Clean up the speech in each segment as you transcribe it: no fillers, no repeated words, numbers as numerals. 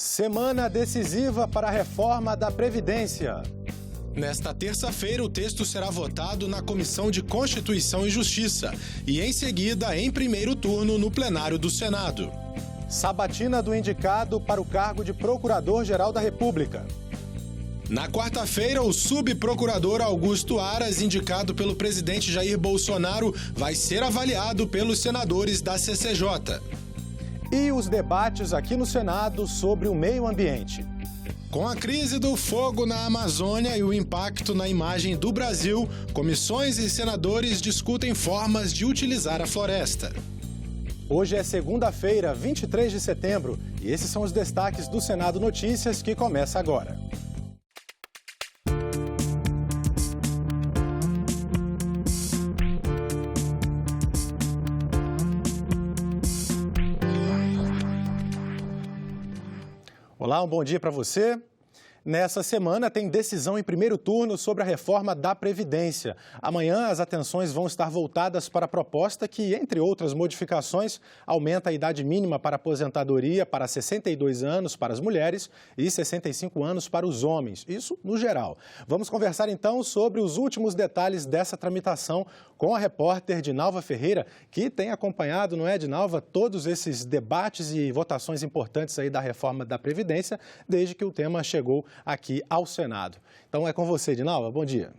Semana decisiva para a reforma da Previdência. Nesta terça-feira, o texto será votado na Comissão de Constituição e Justiça e, em seguida, em primeiro turno, no plenário do Senado. Sabatina do indicado para o cargo de Procurador-Geral da República. Na quarta-feira, o subprocurador Augusto Aras, indicado pelo presidente Jair Bolsonaro, vai ser avaliado pelos senadores da CCJ. E os debates aqui no Senado sobre o meio ambiente. Com a crise do fogo na Amazônia e o impacto na imagem do Brasil, comissões e senadores discutem formas de utilizar a floresta. Hoje é segunda-feira, 23 de setembro, e esses são os destaques do Senado Notícias que começa agora. Olá, um bom dia para você. Nessa semana tem decisão em primeiro turno sobre a reforma da Previdência. Amanhã as atenções vão estar voltadas para a proposta que, entre outras modificações, aumenta a idade mínima para aposentadoria para 62 anos para as mulheres e 65 anos para os homens. Isso no geral. Vamos conversar então sobre os últimos detalhes dessa tramitação com a repórter Dinalva Ferreira, que tem acompanhado, não é, Dinalva, todos esses debates e votações importantes aí da reforma da Previdência, desde que o tema chegou aqui ao Senado. Então é com você, Dinalva. Bom dia.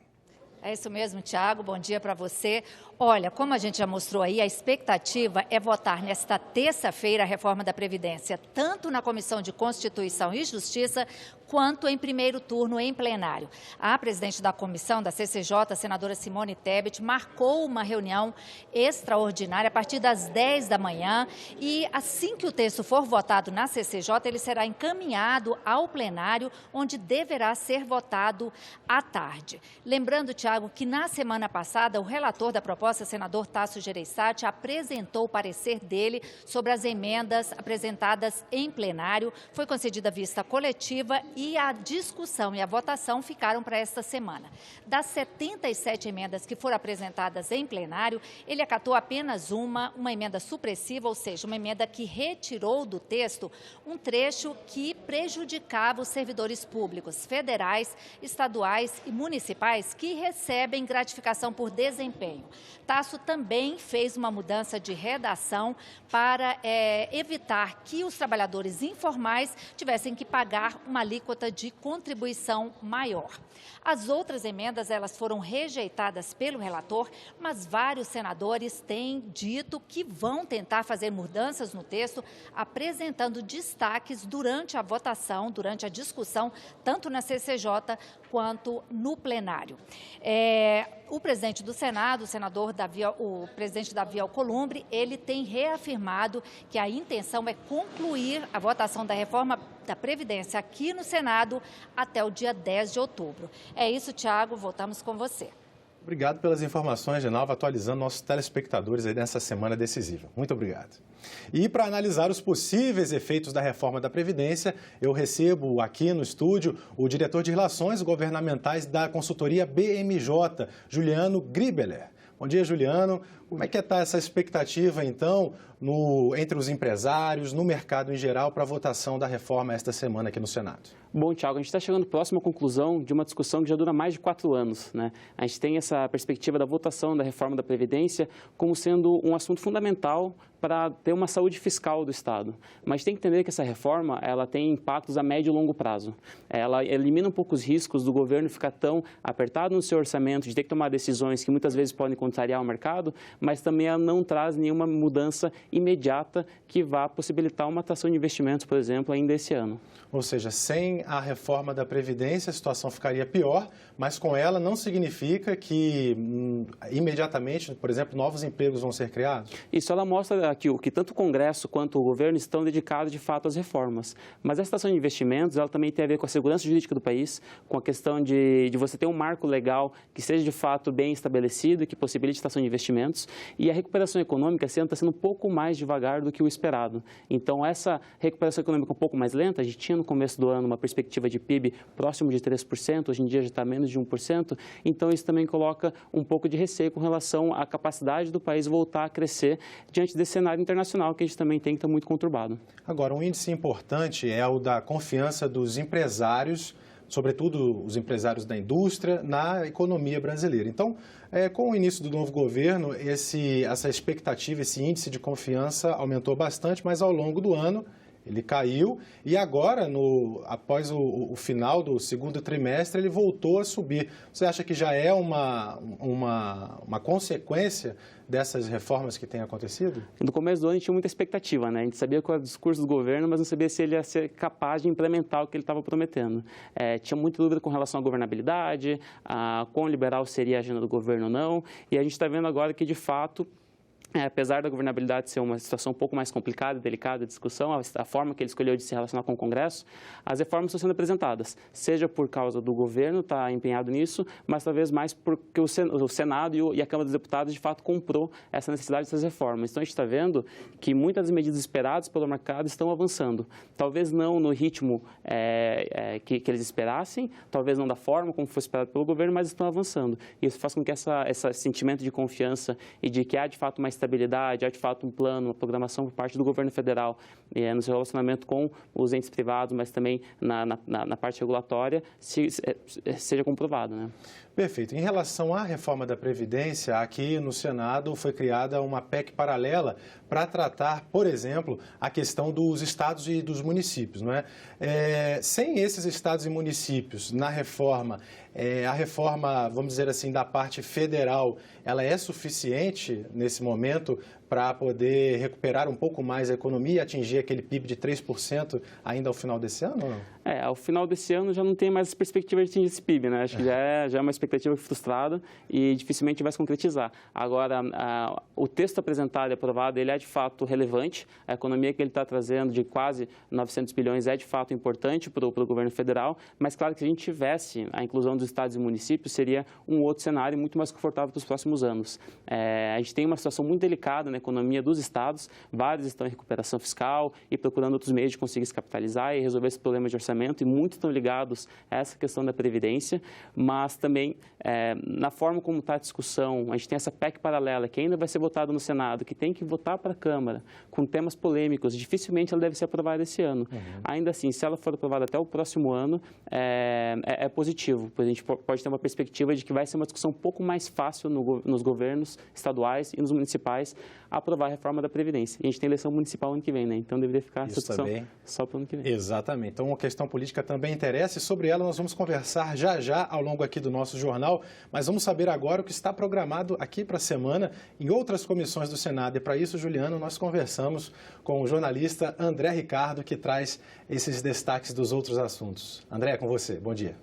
É isso mesmo, Tiago. Bom dia para você. Olha, como a gente já mostrou aí, a expectativa é votar nesta terça-feira a reforma da Previdência, tanto na Comissão de Constituição e Justiça, quanto em primeiro turno em plenário. A presidente da comissão da CCJ, a senadora Simone Tebet, marcou uma reunião extraordinária a partir das 10 da manhã e assim que o texto for votado na CCJ, ele será encaminhado ao plenário, onde deverá ser votado à tarde. Lembrando, Tiago, que na semana passada o relator da proposta, senador Tasso Gereissati, apresentou o parecer dele sobre as emendas apresentadas em plenário. Foi concedida vista coletiva e a discussão e a votação ficaram para esta semana. Das 77 emendas que foram apresentadas em plenário, ele acatou apenas uma emenda supressiva, ou seja, uma emenda que retirou do texto um trecho que prejudicava os servidores públicos federais, estaduais e municipais que recebem gratificação por desempenho. Tasso também fez uma mudança de redação para evitar que os trabalhadores informais tivessem que pagar uma alíquota de contribuição maior. As outras emendas, elas foram rejeitadas pelo relator, mas vários senadores têm dito que vão tentar fazer mudanças no texto, apresentando destaques durante a votação, durante a discussão, tanto na CCJ quanto no plenário. O presidente do Senado, o presidente Davi Alcolumbre, ele tem reafirmado que a intenção é concluir a votação da reforma da Previdência aqui no Senado até o dia 10 de outubro. É isso, Tiago, voltamos com você. Obrigado pelas informações, Dinalva, atualizando nossos telespectadores aí nessa semana decisiva. Muito obrigado. E para analisar os possíveis efeitos da reforma da Previdência, eu recebo aqui no estúdio o diretor de Relações Governamentais da consultoria BMJ, Juliano Gribeler. Bom dia, Juliano. Como é que está essa expectativa, então, entre os empresários, no mercado em geral, para a votação da reforma esta semana aqui no Senado? Bom, Tiago, a gente está chegando próximo à conclusão de uma discussão que já dura mais de 4 anos, né? A gente tem essa perspectiva da votação da reforma da Previdência como sendo um assunto fundamental para ter uma saúde fiscal do Estado. Mas tem que entender que essa reforma ela tem impactos a médio e longo prazo. Ela elimina um pouco os riscos do governo ficar tão apertado no seu orçamento, de ter que tomar decisões que muitas vezes podem contrariar o mercado, mas também ela não traz nenhuma mudança imediata que vá possibilitar uma atração de investimentos, por exemplo, ainda esse ano. Ou seja, sem a reforma da Previdência, a situação ficaria pior, mas com ela não significa que imediatamente, por exemplo, novos empregos vão ser criados? Isso ela mostra que tanto o Congresso quanto o governo estão dedicados de fato às reformas. Mas essa atração de investimentos ela também tem a ver com a segurança jurídica do país, com a questão de você ter um marco legal que seja de fato bem estabelecido e que possibilite a atração de investimentos. serviços. E a recuperação econômica está sendo um pouco mais devagar do que o esperado. Então, essa recuperação econômica um pouco mais lenta, a gente tinha no começo do ano uma perspectiva de PIB próximo de 3%, hoje em dia já está menos de 1%, então isso também coloca um pouco de receio com relação à capacidade do país voltar a crescer diante desse cenário internacional que a gente também tem que estar muito conturbado. Agora, um índice importante é o da confiança dos empresários, sobretudo os empresários da indústria, na economia brasileira. Então, com o início do novo governo, essa expectativa, esse índice de confiança aumentou bastante, mas ao longo do ano ele caiu e agora, após o final do segundo trimestre, ele voltou a subir. Você acha que já é uma consequência dessas reformas que têm acontecido? No começo do ano, a gente tinha muita expectativa, né? A gente sabia qual era o discurso do governo, mas não sabia se ele ia ser capaz de implementar o que ele estava prometendo. Tinha muita dúvida com relação à governabilidade, a quão liberal seria a agenda do governo ou não, e a gente está vendo agora que, de fato, apesar da governabilidade ser uma situação um pouco mais complicada e delicada de discussão, a forma que ele escolheu de se relacionar com o Congresso, as reformas estão sendo apresentadas, seja por causa do governo estar empenhado nisso, mas talvez mais porque o Senado e a Câmara dos Deputados, de fato, comprou essa necessidade dessas reformas. Então, a gente está vendo que muitas das medidas esperadas pelo mercado estão avançando. Talvez não no ritmo que eles esperassem, talvez não da forma como foi esperado pelo governo, mas estão avançando. E isso faz com que esse sentimento de confiança e de que há, de fato, uma estabilidade, há de fato um plano, uma programação por parte do governo federal no seu relacionamento com os entes privados, mas também na parte regulatória, seja comprovado, né? Perfeito. Em relação à reforma da Previdência, aqui no Senado foi criada uma PEC paralela para tratar, por exemplo, a questão dos estados e dos municípios, não é? Sem esses estados e municípios na reforma, a reforma, vamos dizer assim, da parte federal, ela é suficiente nesse momento para poder recuperar um pouco mais a economia e atingir aquele PIB de 3% ainda ao final desse ano ou não? Ao final desse ano já não tem mais perspectiva de atingir esse PIB, né? Acho que já é uma expectativa frustrada e dificilmente vai se concretizar. Agora, o texto apresentado e aprovado, ele é de fato relevante. A economia que ele está trazendo de quase 900 bilhões é de fato importante para o governo federal, mas claro que se a gente tivesse a inclusão dos estados e municípios, seria um outro cenário muito mais confortável para os próximos anos. A gente tem uma situação muito delicada na economia dos estados, vários estão em recuperação fiscal e procurando outros meios de conseguir se capitalizar e resolver esse problema de orçamento, e muitos estão ligados a essa questão da Previdência, mas também na forma como está a discussão, a gente tem essa PEC paralela que ainda vai ser votada no Senado, que tem que votar para a Câmara, com temas polêmicos, dificilmente ela deve ser aprovada esse ano. Ainda assim, se ela for aprovada até o próximo ano, é positivo, pois a gente pode ter uma perspectiva de que vai ser uma discussão um pouco mais fácil nos governos estaduais e nos municipais aprovar a reforma da Previdência. E a gente tem eleição municipal ano que vem, né? Então deveria ficar essa discussão só para o ano que vem. Exatamente. Então, uma questão política também interessa e sobre ela nós vamos conversar já ao longo aqui do nosso jornal, mas vamos saber agora o que está programado aqui para a semana em outras comissões do Senado. E para isso, Juliano, nós conversamos com o jornalista André Ricardo, que traz esses destaques dos outros assuntos. André, é com você. Bom dia.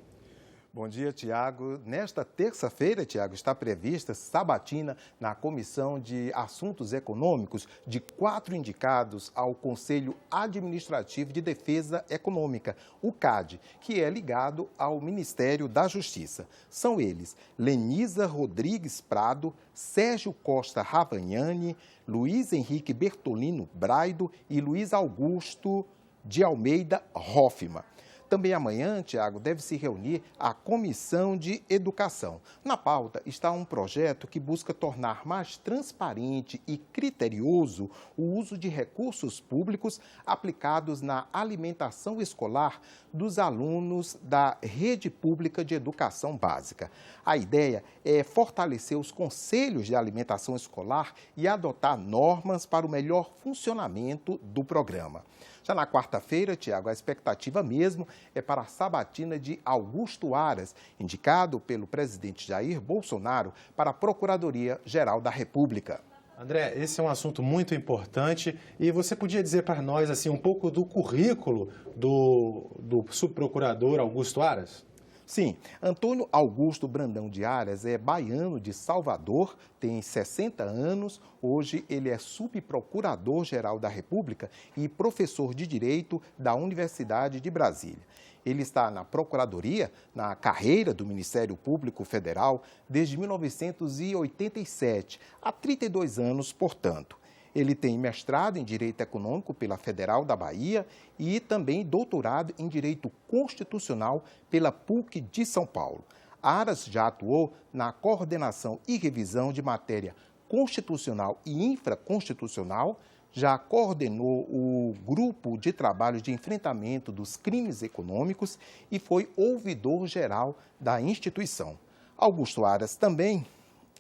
Bom dia, Tiago. Nesta terça-feira, Tiago, está prevista sabatina na Comissão de Assuntos Econômicos de 4 indicados ao Conselho Administrativo de Defesa Econômica, o CAD, que é ligado ao Ministério da Justiça. São eles Lenisa Rodrigues Prado, Sérgio Costa Ravagnani, Luiz Henrique Bertolino Braido e Luiz Augusto de Almeida Hoffmann. Também amanhã, Tiago, deve se reunir a Comissão de Educação. Na pauta está um projeto que busca tornar mais transparente e criterioso o uso de recursos públicos aplicados na alimentação escolar dos alunos da rede pública de educação básica. A ideia é fortalecer os conselhos de alimentação escolar e adotar normas para o melhor funcionamento do programa. Já na quarta-feira, Tiago, a expectativa mesmo é para a sabatina de Augusto Aras, indicado pelo presidente Jair Bolsonaro para a Procuradoria-Geral da República. André, esse é um assunto muito importante e você podia dizer para nós assim, um pouco do currículo do subprocurador Augusto Aras? Sim, Antônio Augusto Brandão de Aras é baiano de Salvador, tem 60 anos, hoje ele é subprocurador-geral da República e professor de Direito da Universidade de Brasília. Ele está na Procuradoria, na carreira do Ministério Público Federal, desde 1987, há 32 anos, portanto. Ele tem mestrado em Direito Econômico pela Federal da Bahia e também doutorado em Direito Constitucional pela PUC de São Paulo. Aras já atuou na coordenação e revisão de matéria constitucional e infraconstitucional, já coordenou o Grupo de Trabalho de Enfrentamento dos Crimes Econômicos e foi ouvidor-geral da instituição. Augusto Aras também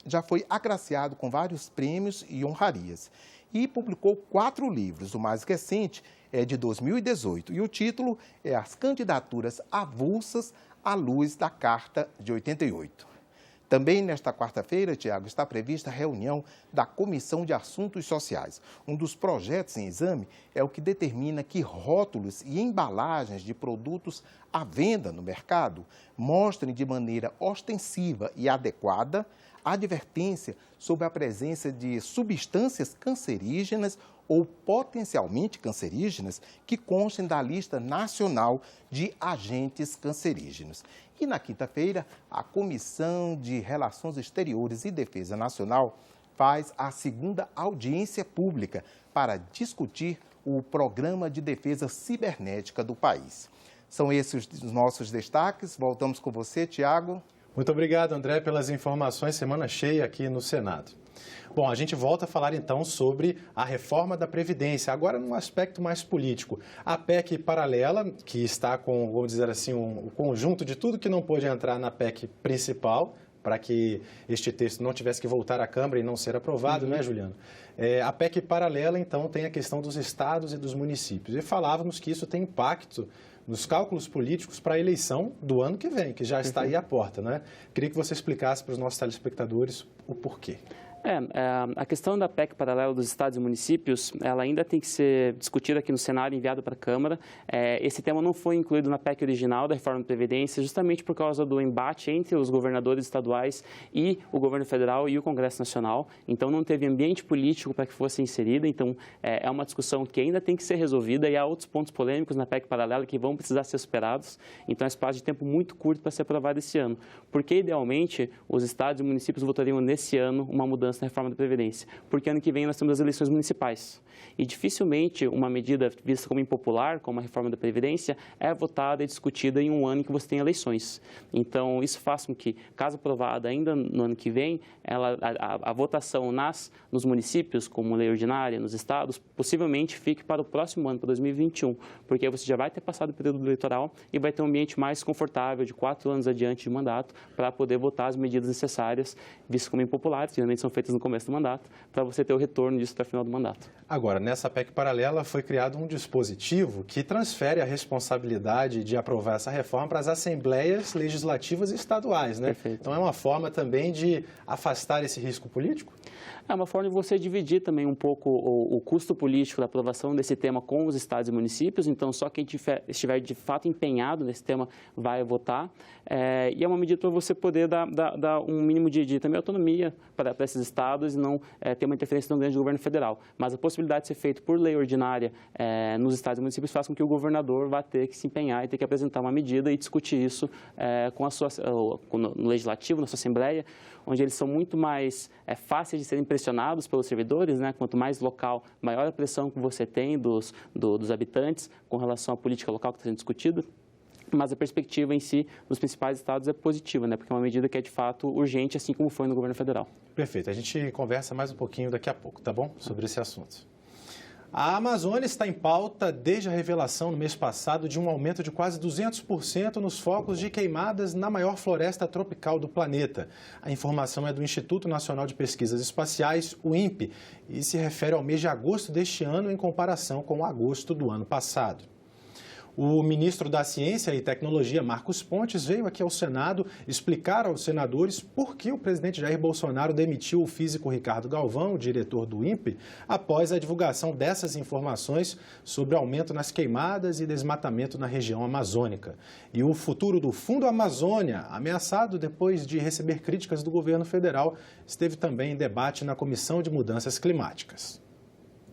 já foi agraciado com vários prêmios e honrarias e publicou 4 livros. O mais recente é de 2018 e o título é As Candidaturas Avulsas à Luz da Carta de 88. Também nesta quarta-feira, Tiago, está prevista a reunião da Comissão de Assuntos Sociais. Um dos projetos em exame é o que determina que rótulos e embalagens de produtos à venda no mercado mostrem de maneira ostensiva e adequada a advertência sobre a presença de substâncias cancerígenas ou potencialmente cancerígenas que constem da lista nacional de agentes cancerígenos. E na quinta-feira, a Comissão de Relações Exteriores e Defesa Nacional faz a segunda audiência pública para discutir o Programa de Defesa Cibernética do país. São esses os nossos destaques. Voltamos com você, Tiago. Muito obrigado, André, pelas informações. Semana cheia aqui no Senado. Bom, a gente volta a falar então sobre a reforma da Previdência, agora num aspecto mais político. A PEC paralela, que está com, vamos dizer assim, um conjunto de tudo que não pôde entrar na PEC principal, para que este texto não tivesse que voltar à Câmara e não ser aprovado, né, Juliano? A PEC paralela, então, tem a questão dos estados e dos municípios. E falávamos que isso tem impacto nos cálculos políticos para a eleição do ano que vem, que já está aí à porta, né? Queria que você explicasse para os nossos telespectadores o porquê. A questão da PEC paralela dos estados e municípios, ela ainda tem que ser discutida aqui no Senado e enviada para a Câmara. Esse tema não foi incluído na PEC original da reforma da Previdência, justamente por causa do embate entre os governadores estaduais e o governo federal e o Congresso Nacional. Então, não teve ambiente político para que fosse inserida. Então, é uma discussão que ainda tem que ser resolvida e há outros pontos polêmicos na PEC paralela que vão precisar ser superados. Então, é um espaço de tempo muito curto para ser aprovado esse ano. Porque, idealmente, os estados e municípios votariam nesse ano uma mudança na reforma da Previdência, porque ano que vem nós temos as eleições municipais. E dificilmente uma medida vista como impopular, como a reforma da Previdência, é votada e discutida em um ano em que você tem eleições. Então, isso faz com que, caso aprovada ainda no ano que vem, a votação nos municípios, como lei ordinária, nos estados, possivelmente fique para o próximo ano, para 2021, porque aí você já vai ter passado o período eleitoral e vai ter um ambiente mais confortável, de 4 anos adiante de mandato, para poder votar as medidas necessárias, vistas como impopulares, geralmente são feitas no começo do mandato, para você ter o retorno disso até o final do mandato. Agora, nessa PEC paralela foi criado um dispositivo que transfere a responsabilidade de aprovar essa reforma para as assembleias legislativas estaduais, né? Perfeito. Então é uma forma também de afastar esse risco político? É uma forma de você dividir também um pouco o custo político da aprovação desse tema com os estados e municípios. Então, só quem estiver de fato empenhado nesse tema vai votar. E é uma medida para você poder dar um mínimo de também autonomia para esses estados e não ter uma interferência tão grande do governo federal. Mas a possibilidade de ser feito por lei ordinária nos estados e municípios faz com que o governador vá ter que se empenhar e ter que apresentar uma medida e discutir isso no legislativo, na sua assembleia, onde eles são muito mais fáceis de serem pressionados pelos servidores, né? Quanto mais local, maior a pressão que você tem dos habitantes com relação à política local que está sendo discutida. Mas a perspectiva em si dos principais estados é positiva, né? Porque é uma medida que é de fato urgente, assim como foi no governo federal. Perfeito. A gente conversa mais um pouquinho daqui a pouco, tá bom? Sobre esse assunto. A Amazônia está em pauta desde a revelação no mês passado de um aumento de quase 200% nos focos de queimadas na maior floresta tropical do planeta. A informação é do Instituto Nacional de Pesquisas Espaciais, o INPE, e se refere ao mês de agosto deste ano em comparação com agosto do ano passado. O ministro da Ciência e Tecnologia, Marcos Pontes, veio aqui ao Senado explicar aos senadores por que o presidente Jair Bolsonaro demitiu o físico Ricardo Galvão, o diretor do INPE, após a divulgação dessas informações sobre aumento nas queimadas e desmatamento na região amazônica. E o futuro do Fundo Amazônia, ameaçado depois de receber críticas do governo federal, esteve também em debate na Comissão de Mudanças Climáticas.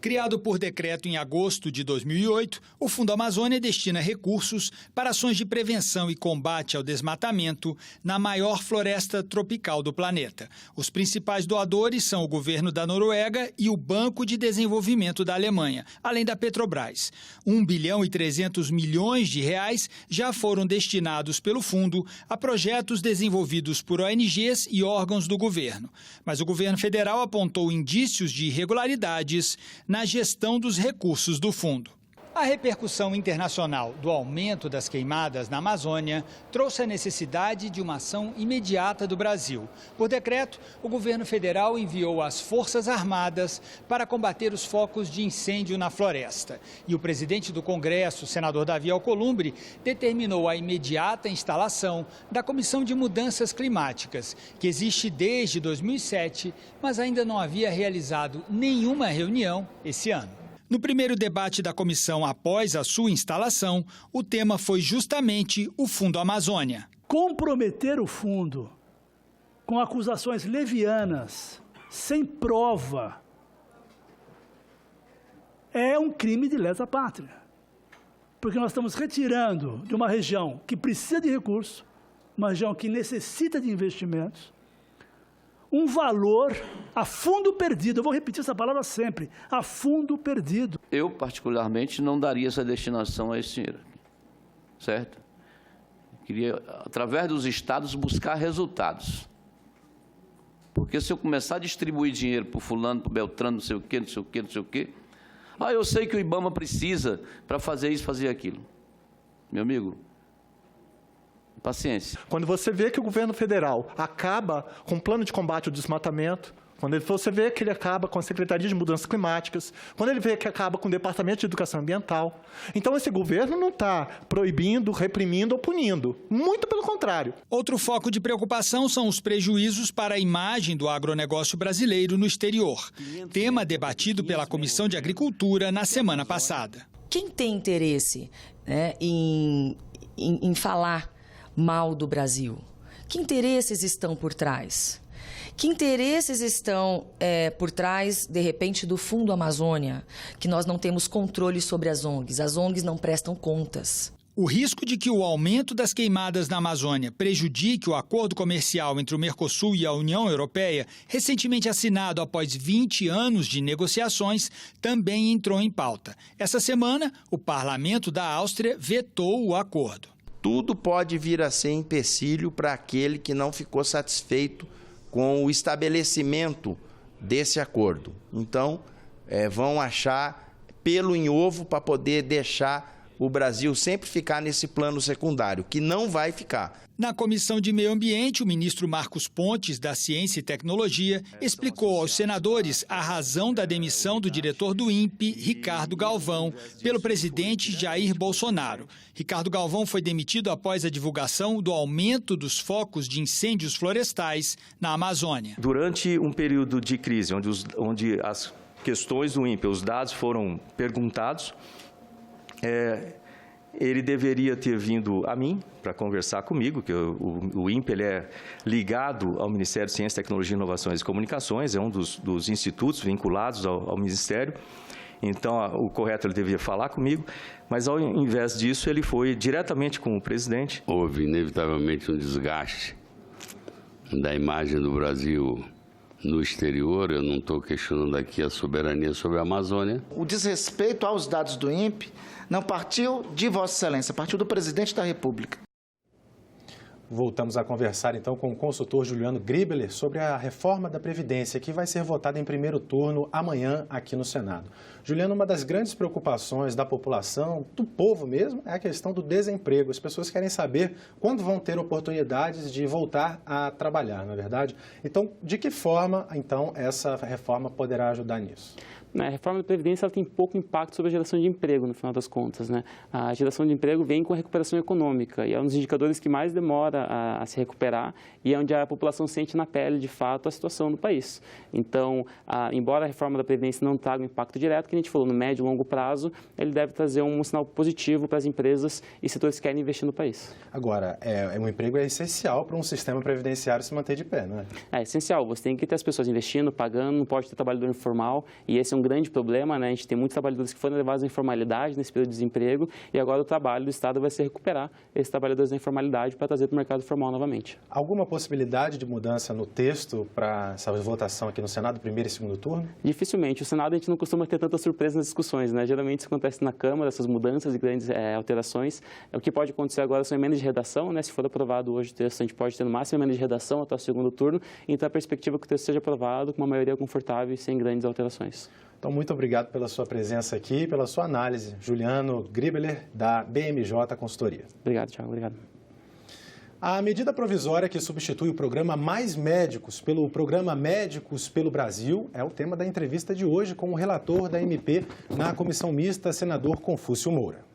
Criado por decreto em agosto de 2008, o Fundo Amazônia destina recursos para ações de prevenção e combate ao desmatamento na maior floresta tropical do planeta. Os principais doadores são o governo da Noruega e o Banco de Desenvolvimento da Alemanha, além da Petrobras. 1 bilhão e 300 milhões de reais já foram destinados pelo fundo a projetos desenvolvidos por ONGs e órgãos do governo. Mas o governo federal apontou indícios de irregularidades na gestão dos recursos do fundo. A repercussão internacional do aumento das queimadas na Amazônia trouxe a necessidade de uma ação imediata do Brasil. Por decreto, o governo federal enviou as Forças Armadas para combater os focos de incêndio na floresta. E o presidente do Congresso, o senador Davi Alcolumbre, determinou a imediata instalação da Comissão de Mudanças Climáticas, que existe desde 2007, mas ainda não havia realizado nenhuma reunião esse ano. No primeiro debate da comissão após a sua instalação, o tema foi justamente o Fundo Amazônia. Comprometer o fundo com acusações levianas, sem prova, é um crime de lesa pátria. Porque nós estamos retirando de uma região que precisa de recursos, uma região que necessita de investimentos, um valor a fundo perdido. Eu vou repetir essa palavra sempre, a fundo perdido. Eu, particularmente, não daria essa destinação a esse dinheiro, certo? Queria, através dos estados, buscar resultados. Porque se eu começar a distribuir dinheiro para o fulano, para o Beltrano, não sei o quê, não sei o quê, não sei o quê, eu sei que o IBAMA precisa para fazer isso, fazer aquilo. Meu amigo, paciência. Quando você vê que o governo federal acaba com o plano de combate ao desmatamento, quando você vê que ele acaba com a Secretaria de Mudanças Climáticas, quando ele vê que acaba com o Departamento de Educação Ambiental, então esse governo não está proibindo, reprimindo ou punindo. Muito pelo contrário. Outro foco de preocupação são os prejuízos para a imagem do agronegócio brasileiro no exterior, tema debatido pela Comissão de Agricultura na semana passada. Quem tem interesse, né, em falar mal do Brasil? Que interesses estão por trás? Que interesses estão por trás, de repente, do Fundo Amazônia, que nós não temos controle sobre as ONGs? As ONGs não prestam contas. O risco de que o aumento das queimadas na Amazônia prejudique o acordo comercial entre o Mercosul e a União Europeia, recentemente assinado após 20 anos de negociações, também entrou em pauta. Essa semana, o parlamento da Áustria vetou o acordo. Tudo pode vir a ser empecilho para aquele que não ficou satisfeito com o estabelecimento desse acordo. Então, vão achar pelo em ovo para poder deixar o Brasil sempre ficar nesse plano secundário, que não vai ficar. Na Comissão de Meio Ambiente, o ministro Marcos Pontes, da Ciência e Tecnologia, explicou aos senadores a razão da demissão do diretor do INPE, Ricardo Galvão, pelo presidente Jair Bolsonaro. Ricardo Galvão foi demitido após a divulgação do aumento dos focos de incêndios florestais na Amazônia. Durante um período de crise, onde as questões do INPE, os dados foram perguntados, ele deveria ter vindo a mim para conversar comigo, que o INPE ele é ligado ao Ministério de Ciência, Tecnologia, Inovações e Comunicações, é um dos institutos vinculados ao Ministério. Então, o correto ele deveria falar comigo, mas ao invés disso, ele foi diretamente com o presidente. Houve inevitavelmente um desgaste da imagem do Brasil no exterior. Eu não estou questionando aqui a soberania sobre a Amazônia. O desrespeito aos dados do INPE não partiu de Vossa Excelência, partiu do presidente da República. Voltamos a conversar, então, com o consultor Juliano Gribler sobre a reforma da Previdência, que vai ser votada em primeiro turno amanhã aqui no Senado. Juliano, uma das grandes preocupações da população, do povo mesmo, é a questão do desemprego. As pessoas querem saber quando vão ter oportunidades de voltar a trabalhar, não é verdade? Então, de que forma, então, essa reforma poderá ajudar nisso? A reforma da Previdência ela tem pouco impacto sobre a geração de emprego, no final das contas, né? A geração de emprego vem com a recuperação econômica e é um dos indicadores que mais demora a se recuperar e é onde a população sente na pele, de fato, a situação do país. Então, embora a reforma da Previdência não traga um impacto direto, que a gente falou, no médio e longo prazo, ele deve trazer um sinal positivo para as empresas e setores que querem investir no país. Agora, um emprego é essencial para um sistema previdenciário se manter de pé, não é? É essencial, você tem que ter as pessoas investindo, pagando, não pode ter trabalhador informal e esse é um grande problema, né? A gente tem muitos trabalhadores que foram levados à informalidade nesse período de desemprego e agora o trabalho do Estado vai ser recuperar esses trabalhadores da informalidade para trazer para o mercado formal novamente. Alguma possibilidade de mudança no texto para essa votação aqui no Senado, primeiro e segundo turno? Dificilmente. O Senado a gente não costuma ter tanta surpresa nas discussões, né? Geralmente isso acontece na Câmara, essas mudanças e grandes alterações. O que pode acontecer agora são emendas de redação, né? Se for aprovado hoje o texto, a gente pode ter no máximo emenda de redação até o segundo turno, então a perspectiva é que o texto seja aprovado com uma maioria confortável e sem grandes alterações. Então, muito obrigado pela sua presença aqui, pela sua análise. Juliano Gribeler, da BMJ Consultoria. Obrigado, Thiago. Obrigado. A medida provisória que substitui o programa Mais Médicos pelo programa Médicos pelo Brasil é o tema da entrevista de hoje com o relator da MP na comissão mista, senador Confúcio Moura.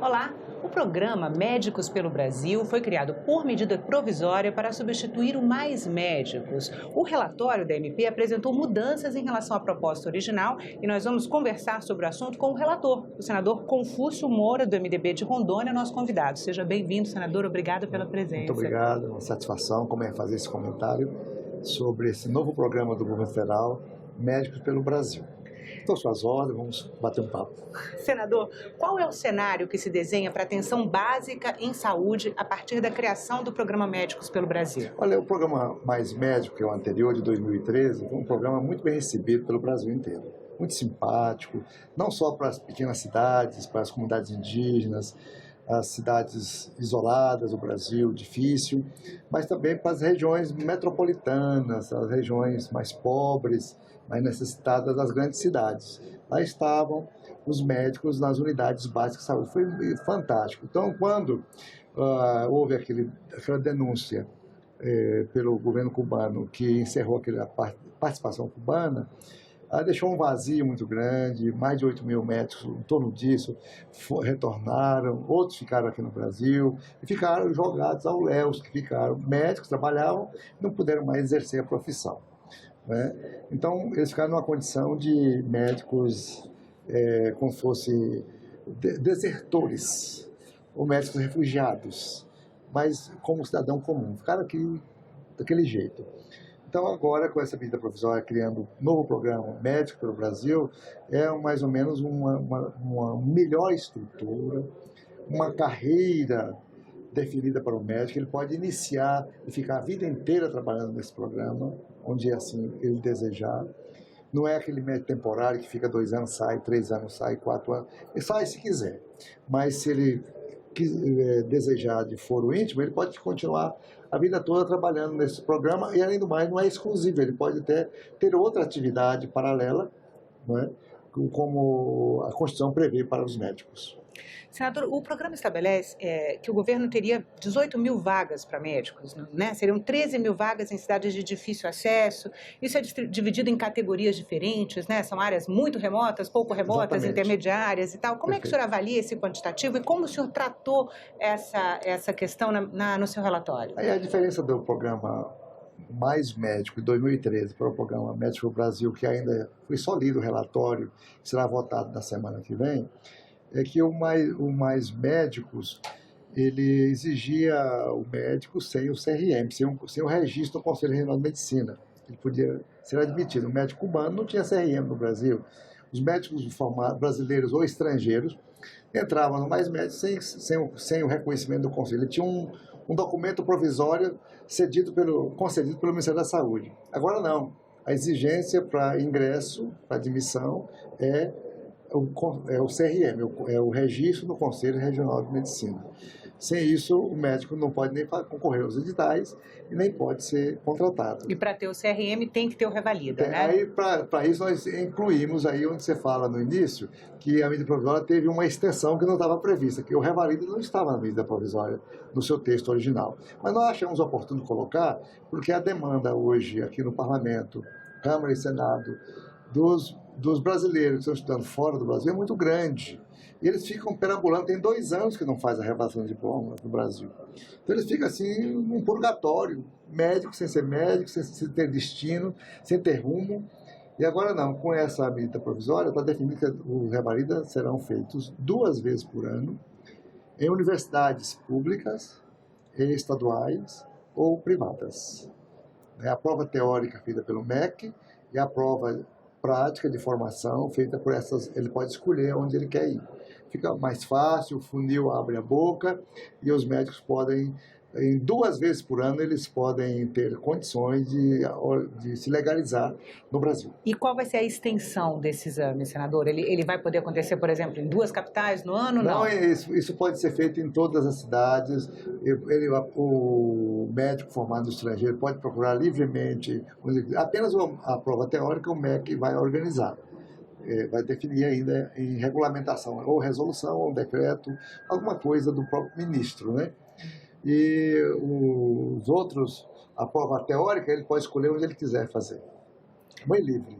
Olá, o programa Médicos pelo Brasil foi criado por medida provisória para substituir o Mais Médicos. O relatório da MP apresentou mudanças em relação à proposta original e nós vamos conversar sobre o assunto com o relator, o senador Confúcio Moura, do MDB de Rondônia, nosso convidado. Seja bem-vindo, senador. Obrigado pela presença. Muito obrigado, uma satisfação como é fazer esse comentário sobre esse novo programa do governo federal, Médicos pelo Brasil. Estou às suas ordens, vamos bater um papo. Senador, qual é o cenário que se desenha para atenção básica em saúde a partir da criação do programa Médicos pelo Brasil? Olha, o programa Mais Médico, que é o anterior, de 2013, foi um programa muito bem recebido pelo Brasil inteiro. Muito simpático, não só para as pequenas cidades, para as comunidades indígenas, as cidades isoladas do Brasil, difícil, mas também para as regiões metropolitanas, as regiões mais pobres, mais necessitadas das grandes cidades. Lá estavam os médicos nas unidades básicas de saúde. Foi fantástico. Então, quando houve aquela denúncia pelo governo cubano que encerrou aquela participação cubana, deixou um vazio muito grande, mais de 8 mil médicos em torno disso retornaram, outros ficaram aqui no Brasil e ficaram jogados ao léu, que ficaram médicos, trabalhavam, não puderam mais exercer a profissão. Né? Então, eles ficaram numa condição de médicos como se fossem desertores, ou médicos refugiados, mas como cidadão comum, ficaram aqui daquele jeito. Então, agora, com essa medida provisória, criando um novo programa Médico pelo Brasil, é mais ou menos uma melhor estrutura, uma carreira definida para o médico. Ele pode iniciar e ficar a vida inteira trabalhando nesse programa, onde assim ele desejar. Não é aquele médico temporário que fica 2 anos, sai, 3 anos, sai, 4 anos. Ele sai se quiser. Mas se ele desejar de foro íntimo, ele pode continuar a vida toda trabalhando nesse programa e, além do mais, não é exclusivo. Ele pode até ter outra atividade paralela, não é? Como a Constituição prevê para os médicos. Senador, o programa estabelece que o governo teria 18 mil vagas para médicos, né? Seriam 13 mil vagas em cidades de difícil acesso. Isso é dividido em categorias diferentes, né? São áreas muito remotas, pouco remotas, exatamente, intermediárias e tal. Como é que o senhor avalia esse quantitativo e como o senhor tratou essa questão no seu relatório? Aí a diferença do programa Mais Médico de 2013 para o programa Médico Brasil, que ainda foi só lido o relatório, que será votado na semana que vem, é que o Mais Médicos, ele exigia o médico sem o CRM, sem o registro do Conselho Regional de Medicina. Ele podia ser admitido. O médico cubano não tinha CRM no Brasil. Os médicos formados, brasileiros ou estrangeiros, entravam no Mais Médicos sem o reconhecimento do Conselho. Ele tinha um documento provisório concedido pelo Ministério da Saúde. Agora não. A exigência para ingresso, para admissão, é o CRM, é o registro do Conselho Regional de Medicina. Sem isso, o médico não pode nem concorrer aos editais e nem pode ser contratado. E para ter o CRM tem que ter o Revalida, né? Aí, para isso, nós incluímos aí onde você fala no início que a medida provisória teve uma extensão que não estava prevista, que o Revalida não estava na medida provisória, no seu texto original. Mas nós achamos oportuno colocar, porque a demanda hoje aqui no Parlamento, Câmara e Senado, dos brasileiros que estão estudando fora do Brasil é muito grande. E eles ficam perambulando, tem 2 anos que não faz a revalidação de diploma no Brasil. Então eles ficam assim, num purgatório, médico sem ser médico, sem ter destino, sem ter rumo. E agora não, com essa medida provisória, está definido que os revalidas serão feitos 2 vezes por ano em universidades públicas, estaduais ou privadas. A prova teórica feita pelo MEC e a prova prática de formação feita por essas, ele pode escolher onde ele quer ir. Fica mais fácil, o funil abre a boca e os médicos podem, em 2 vezes por ano, eles podem ter condições de se legalizar no Brasil. E qual vai ser a extensão desse exame, senador? Ele vai poder acontecer, por exemplo, em 2 capitais no ano? Não, isso pode ser feito em todas as cidades. O médico formado no estrangeiro pode procurar livremente. Apenas a prova teórica o MEC vai organizar. Vai definir ainda em regulamentação, ou resolução, ou decreto, alguma coisa do próprio ministro, né? E os outros, a prova teórica, ele pode escolher onde ele quiser fazer. Bem livre.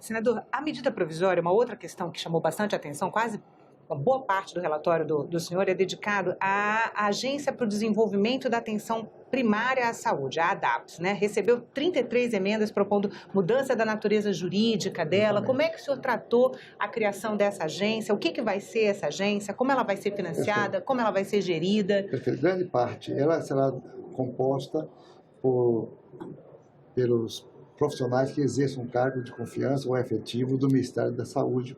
Senador, a medida provisória, uma outra questão que chamou bastante atenção, quase uma boa parte do relatório do senhor é dedicado à Agência para o Desenvolvimento da Atenção Primária à Saúde, a ADAPS, né? Recebeu 33 emendas propondo mudança da natureza jurídica dela. Como é que o senhor tratou a criação dessa agência? O que vai ser essa agência? Como ela vai ser financiada? Como ela vai ser gerida? Perfeito. Grande parte. Ela será composta pelos profissionais que exerçam um cargo de confiança ou efetivo do Ministério da Saúde,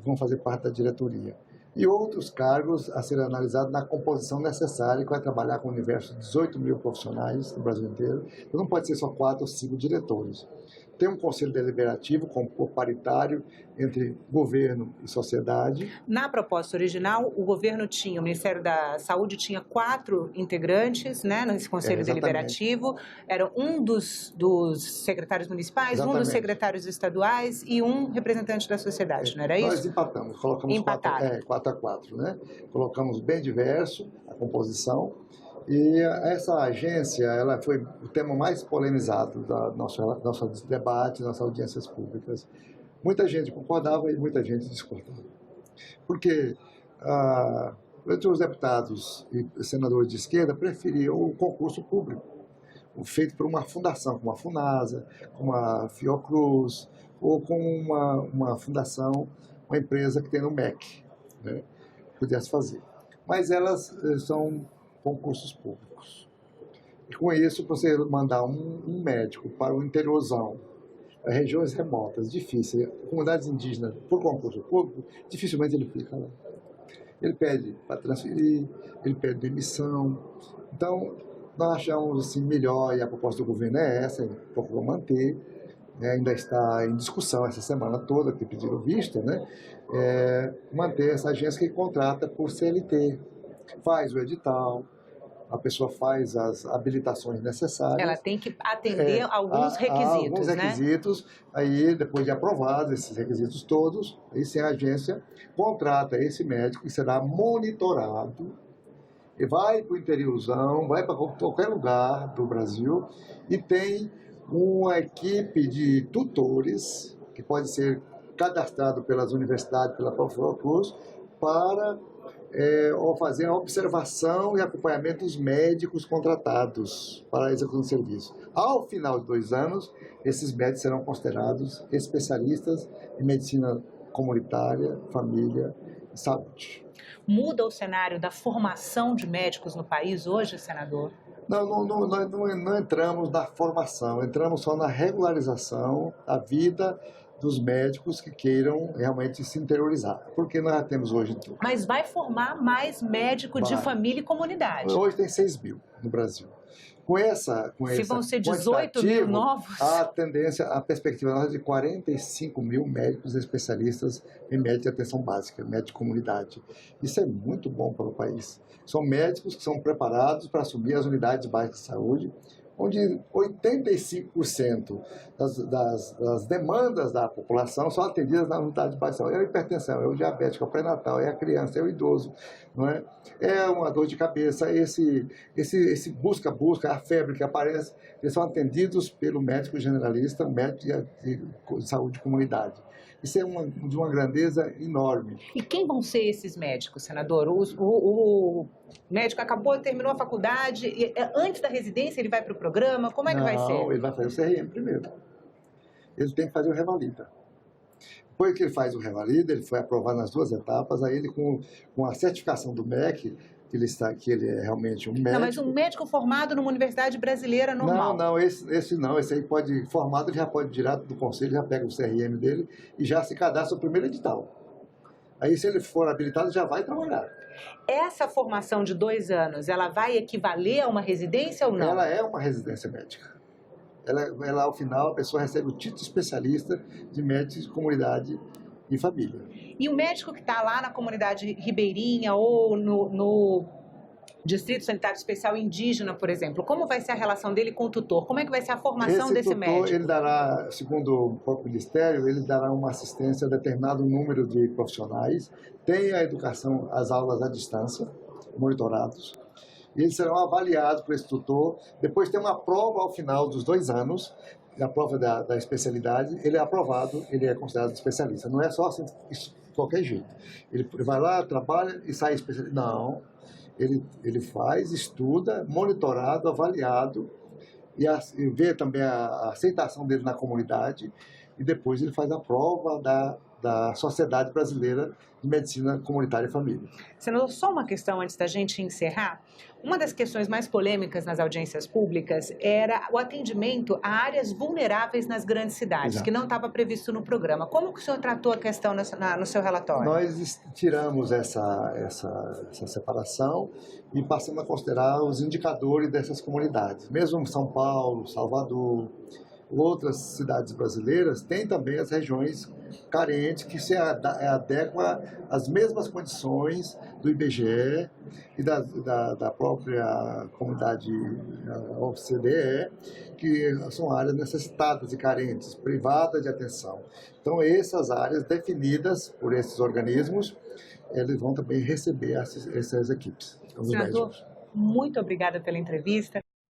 vão fazer parte da diretoria. E outros cargos a serem analisados na composição necessária, que vai trabalhar com o universo de 18 mil profissionais no Brasil inteiro. Então não pode ser só 4 ou 5 diretores. Tem um conselho deliberativo paritário entre governo e sociedade. Na proposta original, o governo tinha, o Ministério da Saúde tinha 4 integrantes, né, nesse conselho deliberativo. Era um dos secretários municipais, um dos secretários estaduais e um representante da sociedade, não era isso? Nós empatamos, colocamos 4-4, né? Colocamos bem diverso a composição. E essa agência, ela foi o tema mais polemizado da nosso debate, das nossas audiências públicas. Muita gente concordava e muita gente discordava. Porque os deputados e senadores de esquerda preferiam o concurso público, feito por uma fundação, como a FUNASA, como a Fiocruz, ou com uma fundação, uma empresa que tem no MEC, né, que pudesse fazer. Mas elas são concursos públicos. E com isso, você mandar um médico para o interiorzão, regiões remotas, difíceis, comunidades indígenas, por concurso público, dificilmente ele fica lá. Ele pede para transferir, ele pede demissão. Então, nós achamos assim, melhor, e a proposta do governo é essa, procurou manter, ainda está em discussão essa semana toda, que pediram vista, né? Manter essa agência que contrata por CLT, faz o edital, a pessoa faz as habilitações necessárias. Ela tem que atender alguns requisitos, alguns requisitos, aí depois de aprovados esses requisitos todos, aí sim a agência contrata esse médico que será monitorado e vai para o interiorzão, vai para qualquer lugar do Brasil e tem uma equipe de tutores que pode ser cadastrado pelas universidades, pela própria Fiocruz, para fazer a observação e acompanhamento dos médicos contratados para a execução do serviço. Ao final de 2 anos, esses médicos serão considerados especialistas em medicina comunitária, família e saúde. Muda o cenário da formação de médicos no país hoje, senador? Não entramos na formação, entramos só na regularização da vida dos médicos que queiram realmente se interiorizar. Porque nós já temos hoje... Mas vai formar mais médico de família e comunidade. Hoje tem 6 mil no Brasil. Se vão ser 18 mil novos? A tendência, a perspectiva é de 45 mil médicos especialistas em médico de atenção básica, médico de comunidade. Isso é muito bom para o país. São médicos que são preparados para assumir as unidades básicas de saúde, onde 85% das demandas da população são atendidas na unidade básica de saúde. É a hipertensão, é o diabético, é o pré-natal, é a criança, é o idoso, não é? É uma dor de cabeça, esse busca-busca, a febre que aparece, eles são atendidos pelo médico generalista, médico de saúde de comunidade. Isso é de uma grandeza enorme. E quem vão ser esses médicos, senador? O médico terminou a faculdade, e antes da residência ele vai para o programa? Como é que vai ser? Não, ele vai fazer o CRM primeiro. Ele tem que fazer o Revalida. Depois que ele faz o Revalida, ele foi aprovado nas 2 etapas, aí ele com a certificação do MEC, que ele é realmente um médico... Não, mas um médico formado numa universidade brasileira normal. Não, esse não. Esse aí pode, formado, ele já pode ir direto do conselho, já pega o CRM dele e já se cadastra no primeiro edital. Aí, se ele for habilitado, já vai trabalhar. Essa formação de 2 anos, ela vai equivaler a uma residência ou não? Ela é uma residência médica. Ela, ao final, a pessoa recebe o título especialista de médico de comunidade e família. E o médico que está lá na comunidade ribeirinha ou no Distrito Sanitário Especial Indígena, por exemplo, como vai ser a relação dele com o tutor? Como é que vai ser a formação desse médico? Ele dará, segundo o próprio Ministério, ele dará uma assistência a determinado número de profissionais, tem a educação, as aulas à distância, monitorados, e eles serão avaliados por esse tutor. Depois tem uma prova ao final dos 2 anos, a prova da especialidade, ele é aprovado, ele é considerado especialista. Não é só assim, de qualquer jeito. Ele vai lá, trabalha e sai especialista. Não, ele faz, estuda, monitorado, avaliado, e vê também a aceitação dele na comunidade, e depois ele faz a prova da Sociedade Brasileira de Medicina Comunitária e Família. Senador, só uma questão antes da gente encerrar. Uma das questões mais polêmicas nas audiências públicas era o atendimento a áreas vulneráveis nas grandes cidades, que não estava previsto no programa. Como que o senhor tratou a questão no seu relatório? Nós tiramos essa separação e passamos a considerar os indicadores dessas comunidades. Mesmo São Paulo, Salvador, outras cidades brasileiras têm também as regiões carentes que se adequam às mesmas condições do IBGE e da própria comunidade OCDE, que são áreas necessitadas e carentes, privadas de atenção. Então, essas áreas definidas por esses organismos, eles vão também receber essas equipes. Senador, muito obrigada pela entrevista.